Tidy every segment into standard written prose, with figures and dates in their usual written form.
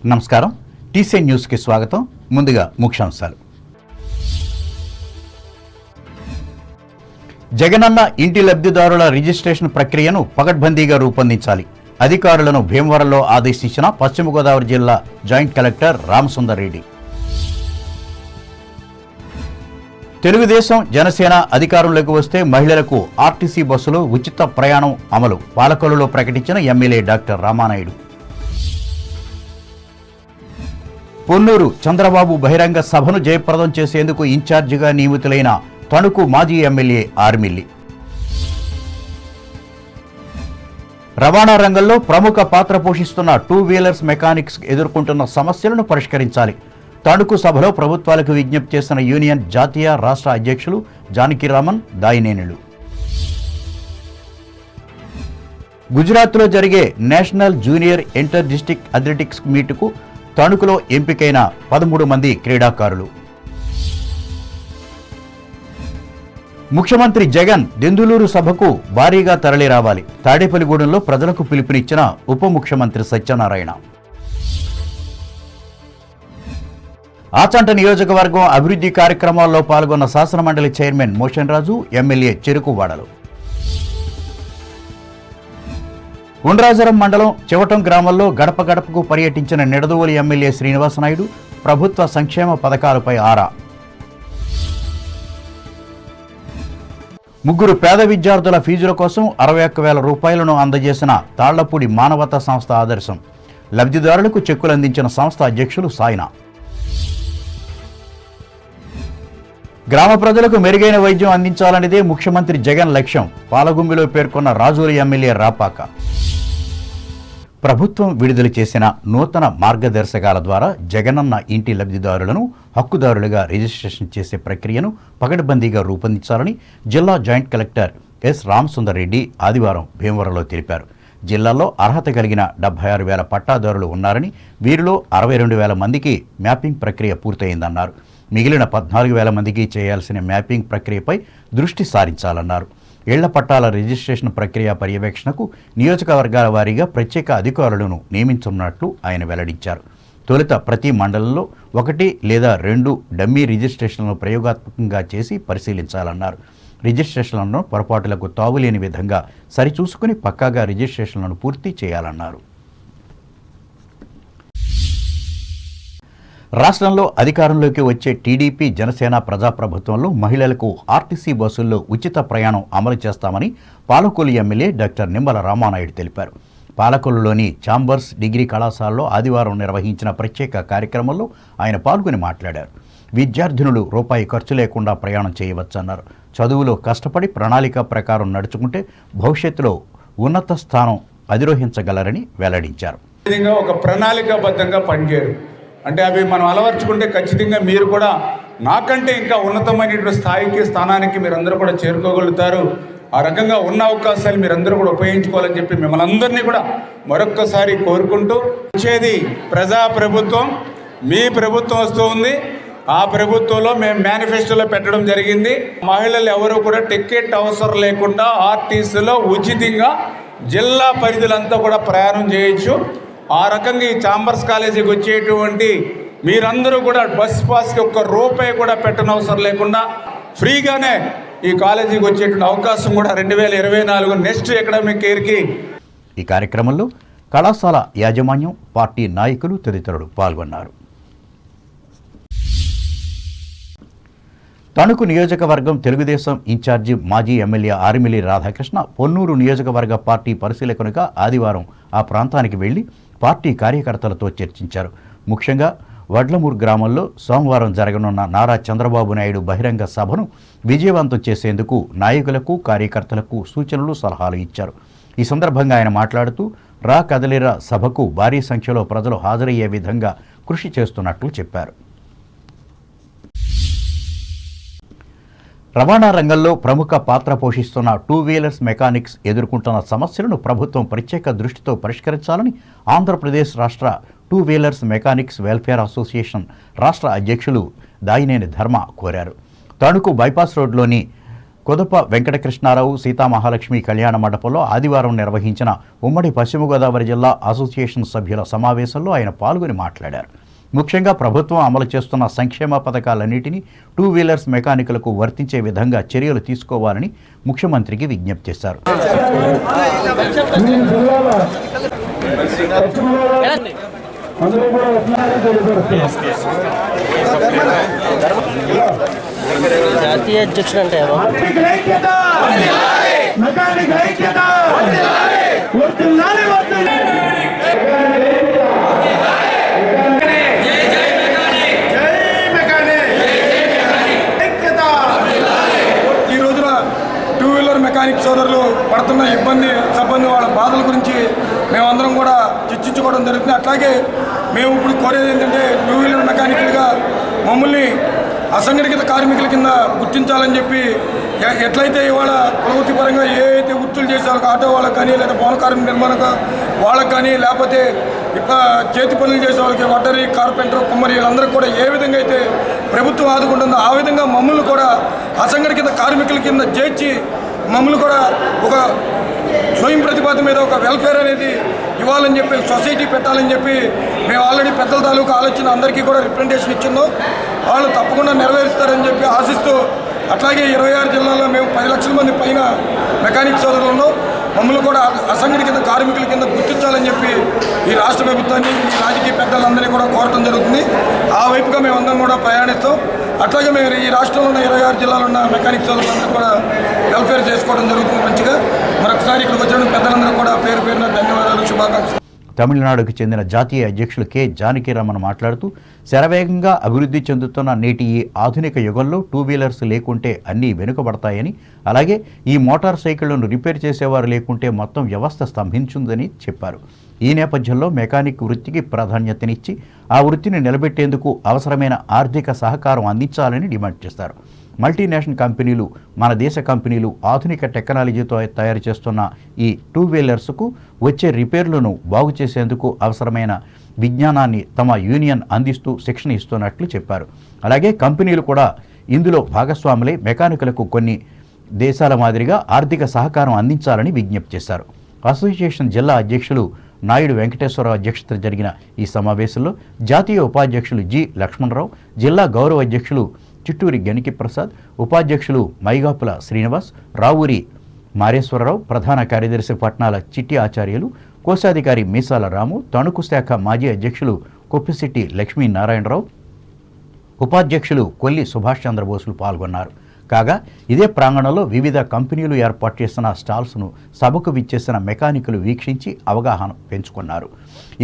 నమస్కారం. టీసీ న్యూస్కి స్వాగతం. ముందుగా ముఖ్యాంశాలు. జగనన్న ఇంటి లబ్ధిదారుల రిజిస్ట్రేషన్ ప్రక్రియను పకడ్బందీగా రూపొందించాలి. అధికారులను భీమవరంలో ఆదేశించిన పశ్చిమ గోదావరి జిల్లా జాయింట్ కలెక్టర్ రామసుందర్ రెడ్డి. తెలుగుదేశం జనసేన అధికారంలోకి వస్తే మహిళలకు ఆర్టీసీ బస్సులో ఉచిత ప్రయాణం అమలు పాలకొల్లులో ప్రకటించిన ఎమ్మెల్యే డాక్టర్ రామానాయుడు. పొన్నూరు చంద్రబాబు బహిరంగ సభను జయప్రదం చేసేందుకు ఇన్ఛార్జిగా నియమితులైన తణుకు మాజీ ఎమ్మెల్యే ఆర్మిల్లి. రవాణా రంగంలో ప్రముఖ పాత్ర పోషిస్తున్న టూ వీలర్స్ మెకానిక్స్ ఎదుర్కొంటున్న సమస్యలను పరిష్కరించాలి. తణుకు సభలో ప్రభుత్వాలకు విజ్ఞప్తి చేసిన యూనియన్ జాతీయ రాష్ట్ర అధ్యక్షులు జానకిరామన్ దాయినేనులు. గుజరాత్లో జరిగే national junior inter district athletics మీటుకు తణుకులో ఎంపికైన 13 మంది క్రీడాకారులు. ముఖ్యమంత్రి జగన్ దెందులూరు సభకు భారీగా తరలి రావాలి. తాడేపల్లిగూడెంలో ప్రజలకు పిలుపునిచ్చిన ఉప ముఖ్యమంత్రి సత్యనారాయణ. ఆచంట నియోజకవర్గం అభివృద్ధి కార్యక్రమాల్లో పాల్గొన్న శాసనమండలి చైర్మన్ మోషన్ రాజు, ఎమ్మెల్యే చెరుకువాడలు. ఉండ్రాజరం మండలం చివటం గ్రామంలో గడప గడపకు పర్యటించిన నిడదవోలు ఎమ్మెల్యే శ్రీనివాసనాయుడు ప్రభుత్వ సంక్షేమ పథకాలపై ఆరా. 3 పేద విద్యార్థుల ఫీజుల కోసం 61,000 రూపాయలను అందజేసిన తాళ్లపూడి మానవతా సంస్థ ఆదర్శం. లబ్ధిదారులకు చెక్కులు అందించిన సంస్థ అధ్యక్షులు సాయిన. గ్రామ ప్రజలకు మెరుగైన వైద్యం అందించాలనేదే ముఖ్యమంత్రి జగన్ లక్ష్యం. పాలగుంబిలో పేర్కొన్న రాజోలు ఎమ్మెల్యే రాపాక. ప్రభుత్వం విడుదల చేసిన నూతన మార్గదర్శకాల ద్వారా జగనన్న ఇంటి లబ్ధిదారులను హక్కుదారులుగా రిజిస్ట్రేషన్ చేసే ప్రక్రియను పకడ్బందీగా రూపొందించాలని జిల్లా joint collector S Ramasundar Reddy ఆదివారం భీమవరంలో తెలిపారు. జిల్లాలో అర్హత కలిగిన 76,000 పట్టాదారులు ఉన్నారని, వీరిలో 62,000 మందికి మ్యాపింగ్ ప్రక్రియ పూర్తయిందన్నారు. మిగిలిన 14,000 మందికి చేయాల్సిన మ్యాపింగ్ ప్రక్రియపై దృష్టి సారించాలన్నారు. ఇళ్ల పట్టాల రిజిస్ట్రేషన్ ప్రక్రియ పర్యవేక్షణకు నియోజకవర్గాల వారీగా ప్రత్యేక అధికారులను నియమించనున్నట్లు ఆయన వెల్లడించారు. తొలుత ప్రతి మండలంలో 1 లేదా 2 డమ్మీ రిజిస్ట్రేషన్లను ప్రయోగాత్మకంగా చేసి పరిశీలించాలన్నారు. రిజిస్ట్రేషన్లను పొరపాటులకు తావులేని విధంగా సరిచూసుకుని పక్కాగా రిజిస్ట్రేషన్లను పూర్తి చేయాలన్నారు. రాష్ట్రంలో అధికారంలోకి వచ్చే టీడీపీ జనసేన ప్రజాప్రభుత్వంలో మహిళలకు ఆర్టీసీ బస్సుల్లో ఉచిత ప్రయాణం అమలు చేస్తామని పాలకొల్లు ఎమ్మెల్యే డాక్టర్ నిమ్మల రామానాయుడు తెలిపారు. పాలకొల్లులోని ఛాంబర్స్ డిగ్రీ కళాశాలలో ఆదివారం నిర్వహించిన ప్రత్యేక కార్యక్రమంలో ఆయన పాల్గొని మాట్లాడారు. విద్యార్థినులు రూపాయి ఖర్చు లేకుండా ప్రయాణం చేయవచ్చన్నారు. చదువులో కష్టపడి ప్రణాళిక ప్రకారం నడుచుకుంటే భవిష్యత్తులో ఉన్నత స్థానం అధిరోహించగలరని వెల్లడించారు. ఒక ప్రణాళికాబద్ధంగా పనిచేయరు అంటే అవి మనం అలవర్చుకుంటే ఖచ్చితంగా మీరు కూడా నాకంటే ఇంకా ఉన్నతమైనటువంటి స్థాయికి స్థానానికి మీరందరూ కూడా చేరుకోగలుగుతారు. ఆ రకంగా ఉన్న అవకాశాలు మీరందరూ కూడా ఉపయోగించుకోవాలని చెప్పి మిమ్మల్ని అందరినీ కూడా మరొక్కసారి కోరుకుంటూ, వచ్చేది ప్రజా ప్రభుత్వం, మీ ప్రభుత్వం వస్తూ ఉంది. ఆ ప్రభుత్వంలో మేము మేనిఫెస్టోలో పెట్టడం జరిగింది. మహిళలు ఎవరు కూడా టికెట్ అవసరం లేకుండా ఆర్టీసీలో ఉచితంగా జిల్లా పరిధులంతా కూడా ప్రయాణం చేయొచ్చు. ఆ రకంగా ఈ ఛాంబర్స్ కాలేజీకి వచ్చేటువంటి మీరందరూ కూడా బస్ పాస్కి ₹1 కూడా పెట్టనవసరం లేకుండా ఫ్రీగానే ఈ కాలేజీకి వచ్చేటువంటి అవకాశం కూడా 2024 నెక్స్ట్ అకాడమిక్ ఇయర్కి. ఈ కార్యక్రమంలో కళాశాల యాజమాన్యం, పార్టీ నాయకులు తదితరులు పాల్గొన్నారు. తణుకు నియోజకవర్గం తెలుగుదేశం ఇన్ఛార్జి మాజీ ఎమ్మెల్యే ఆర్మిల్లి రాధాకృష్ణ పొన్నూరు నియోజకవర్గ పార్టీ పరిశీలకునిగా ఆదివారం ఆ ప్రాంతానికి వెళ్లి పార్టీ కార్యకర్తలతో చర్చించారు. ముఖ్యంగా వడ్లమూరు గ్రామంలో సోమవారం జరగనున్న నారా చంద్రబాబు నాయుడు బహిరంగ సభను విజయవంతం చేసేందుకు నాయకులకు, కార్యకర్తలకు సూచనలు, సలహాలు ఇచ్చారు. ఈ సందర్భంగా ఆయన మాట్లాడుతూ రా కదలిరా సభకు భారీ సంఖ్యలో ప్రజలు హాజరయ్యే విధంగా కృషి చేస్తున్నట్లు చెప్పారు. రవాణా రంగంలో ప్రముఖ పాత్ర పోషిస్తున్న టూ వీలర్స్ మెకానిక్స్ ఎదుర్కొంటున్న సమస్యలను ప్రభుత్వం ప్రత్యేక దృష్టితో పరిష్కరించాలని ఆంధ్రప్రదేశ్ రాష్ట్ర two wheelers mechanics welfare association రాష్ట్ర అధ్యక్షులు దాయినేని ధర్మ కోరారు. తణుకు బైపాస్ రోడ్లోని కొదప వెంకటకృష్ణారావు సీతామహాలక్ష్మి కళ్యాణ మండపంలో ఆదివారం నిర్వహించిన ఉమ్మడి పశ్చిమ గోదావరి జిల్లా అసోసియేషన్ సభ్యుల సమావేశంలో ఆయన పాల్గొని మాట్లాడారు. ముఖ్యంగా ప్రభుత్వం అమలు చేస్తున్న సంక్షేమ పథకాలన్నింటినీ టూ వీలర్స్ మెకానికులకు వర్తించే విధంగా చర్యలు తీసుకోవాలని ముఖ్యమంత్రికి విజ్ఞప్తి చేశారు. జాతీయ అధ్యక్షుడు అంటే ఈ రోజున టూ వీలర్ మెకానిక్ సోదరులు పడుతున్న ఇబ్బంది వాళ్ళ బాధల గురించి మేమందరం కూడా చర్చించుకోవడం జరుగుతుంది. అట్లాగే మేము ఇప్పుడు కోరేది ఏంటంటే టూ వీలర్ మెకానికల్గా మమ్మల్ని అసంఘటిత కార్మికుల కింద గుర్తించాలని చెప్పి ఎట్లయితే ఇవాళ ప్రవృత్తి పరంగా ఏ అయితే వృత్తులు చేసే వాళ్ళకి ఆటో వాళ్ళకి కానీ లేదా భవన కార్మిక నిర్మాణ వాళ్ళకి కానీ లేకపోతే చేతి పనులు చేసే వాళ్ళకి వడ్డరి కార్పెంటర్ కుమ్మరి వీళ్ళందరికీ కూడా ఏ విధంగా అయితే ప్రభుత్వం ఆదుకుంటుందో ఆ విధంగా మమ్మల్ని కూడా అసంఘటిత కార్మికుల కింద చేర్చి మమ్మల్ని కూడా ఒక స్వయం ప్రతిపాదన మీద ఒక వెల్ఫేర్ అనేది ఇవ్వాలని చెప్పి సొసైటీ పెట్టాలని చెప్పి మేము ఆల్రెడీ పెద్దల తాలూకు ఆలోచన అందరికీ కూడా రిప్రజెంటేషన్ ఇచ్చిందో వాళ్ళు తప్పకుండా నెరవేరుస్తారని చెప్పి ఆశిస్తూ అట్లాగే 26 జిల్లాల్లో మేము 10 లక్షల మంది పైన మెకానిక్ సోదరులను మమ్మల్ని కూడా అసంఘటిత కార్మికుల కింద గుర్తించాలని చెప్పి ఈ రాష్ట్ర ప్రభుత్వాన్ని ఈ రాజకీయ పెద్దలందరినీ కూడా కోరటం జరుగుతుంది. ఆ వైపుగా మేమందరం కూడా ప్రయాణిస్తాం. అట్లాగే మేము ఈ రాష్ట్రంలో ఉన్న 26 జిల్లాలో ఉన్న మెకానిక్ సోదరులందరూ కూడా వెల్ఫేర్ చేసుకోవడం జరుగుతుంది మంచిగా. మరొకసారి ఇక్కడికి వచ్చిన పెద్దలందరూ కూడా పేరు పేరున ధన్యవాదాలు, శుభాకాంక్షలు. తమిళనాడుకు చెందిన జాతీయ అధ్యక్షులు కె జానకిరామన్ మాట్లాడుతూ శరవేగంగా అభివృద్ధి చెందుతున్న నేటి ఈ ఆధునిక యుగంలో టూ వీలర్స్ లేకుంటే అన్నీ వెనుకబడతాయని, అలాగే ఈ మోటార్ సైకిళ్లను రిపేర్ చేసేవారు లేకుంటే మొత్తం వ్యవస్థ స్తంభించుందని చెప్పారు. ఈ నేపథ్యంలో మెకానిక్ వృత్తికి ప్రాధాన్యతనిచ్చి ఆ వృత్తిని నిలబెట్టేందుకు అవసరమైన ఆర్థిక సహకారం అందించాలని డిమాండ్ చేశారు. మల్టీనేషనల్ కంపెనీలు, మన దేశ కంపెనీలు ఆధునిక టెక్నాలజీతో తయారు చేస్తున్న ఈ టూ వీలర్స్కు వచ్చే రిపేర్లను బాగు చేసేందుకు అవసరమైన విజ్ఞానాన్ని తమ యూనియన్ అందిస్తూ శిక్షణ ఇస్తున్నట్లు చెప్పారు. అలాగే కంపెనీలు కూడా ఇందులో భాగస్వాములై మెకానికులకు కొన్ని దేశాల మాదిరిగా ఆర్థిక సహకారం అందించాలని విజ్ఞప్తి చేశారు. అసోసియేషన్ జిల్లా అధ్యక్షులు నాయుడు వెంకటేశ్వరరావు అధ్యక్షతన జరిగిన ఈ సమావేశంలో జాతీయ ఉపాధ్యక్షులు జి లక్ష్మణరావు, జిల్లా గౌరవ అధ్యక్షులు చిట్టూరి గణికి ప్రసాద్, ఉపాధ్యక్షులు మైగాపుల శ్రీనివాస్, రావూరి మారేశ్వరరావు, ప్రధాన కార్యదర్శి పట్నాల చిట్టి ఆచార్యులు, కోశాధికారి మీసాల రాము, తణుకు శాఖ మాజీ అధ్యక్షులు కొప్పిశెట్టి లక్ష్మీనారాయణరావు, ఉపాధ్యక్షులు కొల్లి సుభాష్ చంద్రబోసులు పాల్గొన్నారు. కాగా ఇదే ప్రాంగణంలో వివిధ కంపెనీలు ఏర్పాటు చేసిన స్టాల్స్ను సభకు విచ్చేసిన మెకానికులు వీక్షించి అవగాహన పెంచుకున్నారు.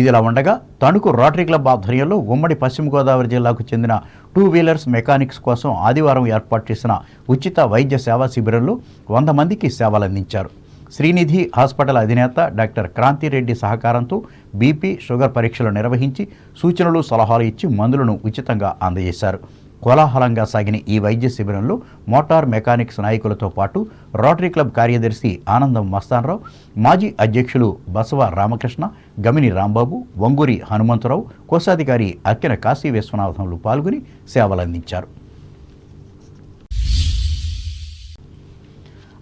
ఇదిలా ఉండగా తణుకు రోటరీ క్లబ్ ఆధ్వర్యంలో ఉమ్మడి పశ్చిమ గోదావరి జిల్లాకు చెందిన టూ వీలర్స్ మెకానిక్స్ కోసం ఆదివారం ఏర్పాటు చేసిన ఉచిత వైద్య సేవా శిబిరంలో 100 మందికి సేవలందించారు. శ్రీనిధి హాస్పిటల్ అధినేత డాక్టర్ క్రాంతిరెడ్డి సహకారంతో బీపీ, షుగర్ పరీక్షలు నిర్వహించి సూచనలు, సలహాలు ఇచ్చి మందులను ఉచితంగా అందజేశారు. కోలాహలంగా సాగిన ఈ వైద్య శిబిరంలో మోటార్ మెకానిక్స్ నాయకులతో పాటు రోటరీ క్లబ్ కార్యదర్శి ఆనందం మస్తానరావు, మాజీ అధ్యక్షులు బసవ రామకృష్ణ, గమిని రాంబాబు, వంగూరి హనుమంతరావు, కోశాధికారి అక్కిన కాశీ విశ్వనాథంలు పాల్గొని సేవలందించారు.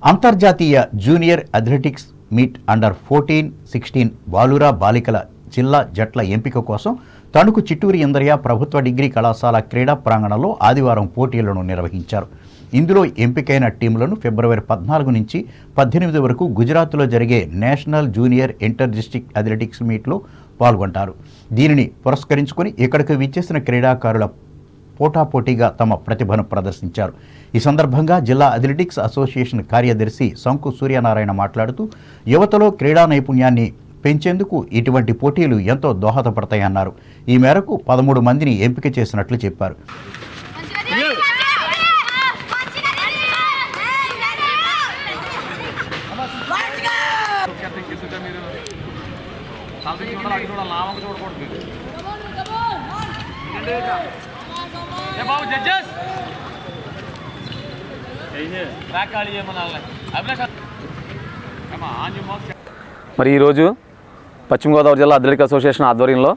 అంతర్జాతీయ జూనియర్ అథ్లెటిక్స్ మీట్ అండర్ 14, 16 బాలుర బాలికల జిల్లా జట్ల ఎంపిక కోసం తణుకు చిట్టూరి ఇంద్రయ్య ప్రభుత్వ డిగ్రీ కళాశాల క్రీడా ప్రాంగణంలో ఆదివారం పోటీలను నిర్వహించారు. ఇందులో ఎంపికైన టీంలను ఫిబ్రవరి 14 నుంచి 18 వరకు గుజరాత్లో జరిగే national junior inter district athletics మీట్లో పాల్గొంటారు. దీనిని పురస్కరించుకొని ఇక్కడికి విచ్చేసిన క్రీడాకారుల పోటాపోటీగా తమ ప్రతిభను ప్రదర్శించారు. ఈ సందర్భంగా జిల్లా అథ్లెటిక్స్ అసోసియేషన్ కార్యదర్శి శంకు సూర్యనారాయణ మాట్లాడుతూ యువతలో క్రీడా నైపుణ్యాన్ని పెంచేందుకు ఇటువంటి పోటీలు ఎంతో దోహదపడతాయన్నారు. ఈ మేరకు 13 మందిని ఎంపిక చేసినట్లు చెప్పారు. మరి ఈరోజు పశ్చిమ గోదావరి జిల్లా అథ్లెటిక్ అసోసియేషన్ ఆధ్వర్యంలో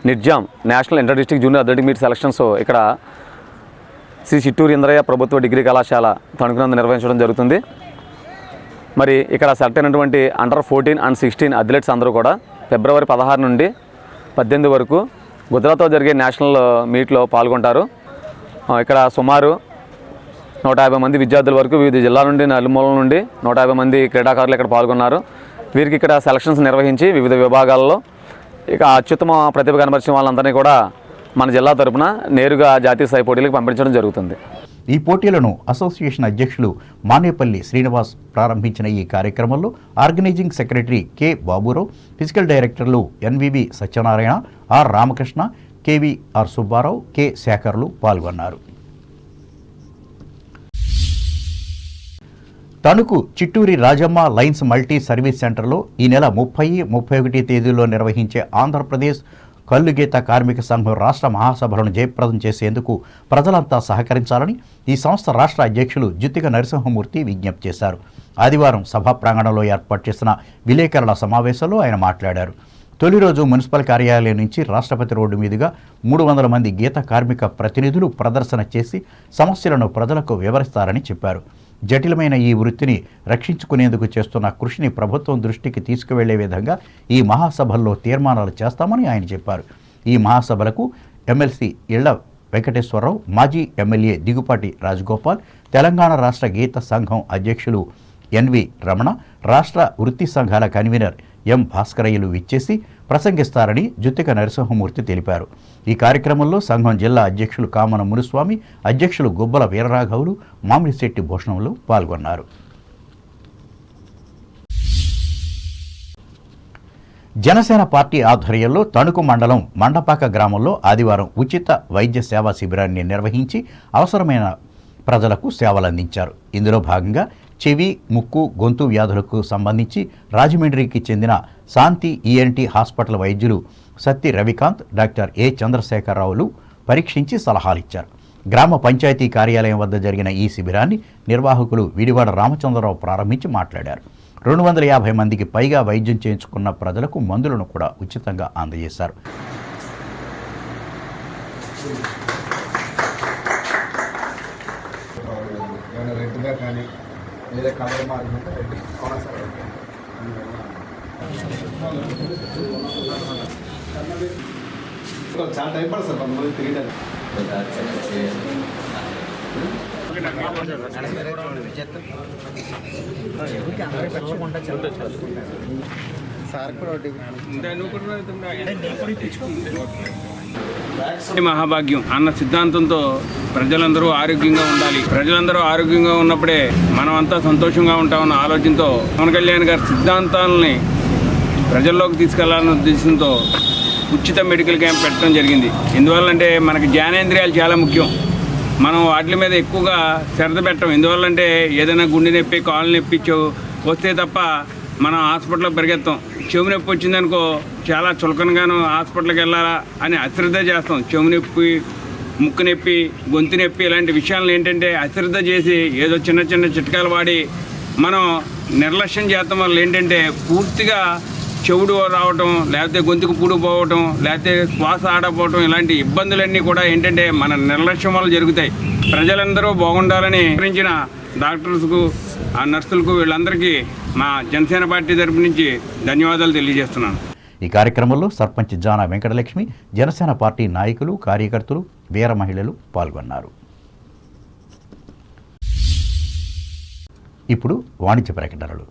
నిడ్జామ్ national inter district junior athletic meet selections ఇక్కడ శ్రీ చిట్టూరు ఇంద్రయ్య ప్రభుత్వ డిగ్రీ కళాశాల తణుకునందు నిర్వహించడం జరుగుతుంది. మరి ఇక్కడ సెలెక్ట్ అయినటువంటి అండర్ 14 అండ్ 16 అథ్లెట్స్ అందరూ కూడా ఫిబ్రవరి 16 నుండి 18 వరకు గుజరాత్లో జరిగే నేషనల్ మీట్లో పాల్గొంటారు. ఇక్కడ సుమారు 150 మంది విద్యార్థుల వరకు వివిధ జిల్లాల నుండి నలుమూలల నుండి 150 మంది క్రీడాకారులు ఇక్కడ పాల్గొన్నారు. వీరికి ఇక్కడ సెలక్షన్స్ నిర్వహించి వివిధ విభాగాల్లో ఇక అత్యుత్తమ ప్రతిభ కనబరిచిన వాళ్ళందరినీ కూడా మన జిల్లా తరపున నేరుగా జాతీయ స్థాయి పోటీలకు పంపించడం జరుగుతుంది. ఈ పోటీలను అసోసియేషన్ అధ్యక్షులు మానేపల్లి శ్రీనివాస్ ప్రారంభించిన ఈ కార్యక్రమంలో organising secretary K Baburao, physical డైరెక్టర్లు NVB Satyanarayana, R Ramakrishna, KVR Subbarao, K శేఖర్లు పాల్గొన్నారు. Tanuku Chitturi Rajamma Lions multi service సెంటర్లో ఈ నెల 30, 31 తేదీల్లో నిర్వహించే ఆంధ్రప్రదేశ్ కల్లుగీత కార్మిక సంఘం రాష్ట్ర మహాసభలను జయప్రదం చేసేందుకు ప్రజలంతా సహకరించాలని ఈ సంస్థ రాష్ట్ర అధ్యక్షులు జుత్తిక నరసింహమూర్తి విజ్ఞప్తి చేశారు. ఆదివారం సభా ప్రాంగణంలో ఏర్పాటు చేసిన విలేకరుల సమావేశంలో ఆయన మాట్లాడారు. తొలి రోజు మున్సిపల్ కార్యాలయం నుంచి రాష్ట్రపతి రోడ్డు మీదుగా 300 మంది గీత కార్మిక ప్రతినిధులు ప్రదర్శన చేసి సమస్యలను ప్రజలకు వివరిస్తారని చెప్పారు. జటిలమైన ఈ వృత్తిని రక్షించుకునేందుకు చేస్తున్న కృషిని ప్రభుత్వం దృష్టికి తీసుకువెళ్లే విధంగా ఈ మహాసభల్లో తీర్మానాలు చేస్తామని ఆయన చెప్పారు. ఈ మహాసభలకు ఎమ్మెల్సీ ఇళ్ల వెంకటేశ్వరరావు, మాజీ ఎమ్మెల్యే దిగుపాటి రాజగోపాల్, తెలంగాణ రాష్ట్ర గీత సంఘం అధ్యక్షులు ఎన్వి రమణ, రాష్ట్ర వృత్తి సంఘాల కన్వీనర్ ఎం భాస్కరయ్యలు విచ్చేసి ప్రసంగిస్తారని జుత్తిక నరసింహమూర్తి తెలిపారు. ఈ కార్యక్రమంలో సంఘం జిల్లా అధ్యక్షులు కామన మునుస్వామి, అధ్యక్షులు గుబ్బల వీరరాఘవులు, మామిడిశెట్టి భూషణములు పాల్గొన్నారు. జనసేన పార్టీ ఆధ్వర్యంలో తణుకు మండలం మండపాక గ్రామంలో ఆదివారం ఉచిత వైద్య సేవా శిబిరాన్ని నిర్వహించి అవసరమైన ప్రజలకు సేవలందించారు. ఇందులో భాగంగా చెవి, ముక్కు, గొంతు వ్యాధులకు సంబంధించి రాజమండ్రికి చెందిన శాంతి ఈఎన్టీ హాస్పిటల్ వైద్యులు సత్తి రవికాంత్, డాక్టర్ ఏ చంద్రశేఖరరావులు పరీక్షించి సలహాలిచ్చారు. గ్రామ పంచాయతీ కార్యాలయం వద్ద జరిగిన ఈ శిబిరాన్ని నిర్వాహకులు విడివాడ రామచంద్రరావు ప్రారంభించి మాట్లాడారు. 250 మందికి పైగా వైద్యం చేయించుకున్న ప్రజలకు మందులను కూడా ఉచితంగా అందజేశారు. చాలా టైం పడుతుంది సార్ కొంతమంది తిరిగి మహాభాగ్యం అన్న సిద్ధాంతంతో ప్రజలందరూ ఆరోగ్యంగా ఉండాలి. ప్రజలందరూ ఆరోగ్యంగా ఉన్నప్పుడే మనం అంతా సంతోషంగా ఉంటామన్న ఆలోచనతో పవన్ కళ్యాణ్ గారి సిద్ధాంతాలని ప్రజల్లోకి తీసుకెళ్లాలన్న ఉద్దేశంతో ఉచిత మెడికల్ క్యాంప్ పెట్టడం జరిగింది. ఎందువల్లంటే మనకి జ్ఞానేంద్రియాలు చాలా ముఖ్యం. మనం వాటి మీద ఎక్కువగా శ్రద్ధ పెట్టం. ఎందువల్లంటే ఏదైనా గుండె నొప్పి, కాలు నొప్పి వస్తే తప్ప మనం హాస్పిటల్కి పరిగెత్తాం. చెవు నొప్పి వచ్చిందనుకో చాలా చులకనగాను హాస్పిటల్కి వెళ్ళాలా అని అశ్రద్ధ చేస్తాం. చెవు నొప్పి, ముక్కు నొప్పి, గొంతు నొప్పి ఇలాంటి విషయాలను ఏంటంటే అశ్రద్ధ చేసి ఏదో చిన్న చిన్న చిట్కాలు వాడి మనం నిర్లక్ష్యం చేస్తాం వల్ల ఏంటంటే పూర్తిగా చెవుడు రావటం, లేకపోతే గొంతుకు పూడు పోవటం, లేకపోతే శ్వాస ఆడపోవటం ఇలాంటి ఇబ్బందులన్నీ కూడా ఏంటంటే మన నిర్లక్ష్యం వల్ల జరుగుతాయి. ప్రజలందరూ బాగుండాలని గురించిన డాక్టర్స్కు, ఆ నర్సులకు వీళ్ళందరికీ మా జనసేన పార్టీ తరపు నుంచి ధన్యవాదాలు తెలియజేస్తున్నాను. ఈ కార్యక్రమంలో సర్పంచ్ జానా వెంకటలక్ష్మి, జనసేన పార్టీ నాయకులు, కార్యకర్తలు, వీర మహిళలు పాల్గొన్నారు. ఇప్పుడు వాణిజ్య ప్రకటనలు.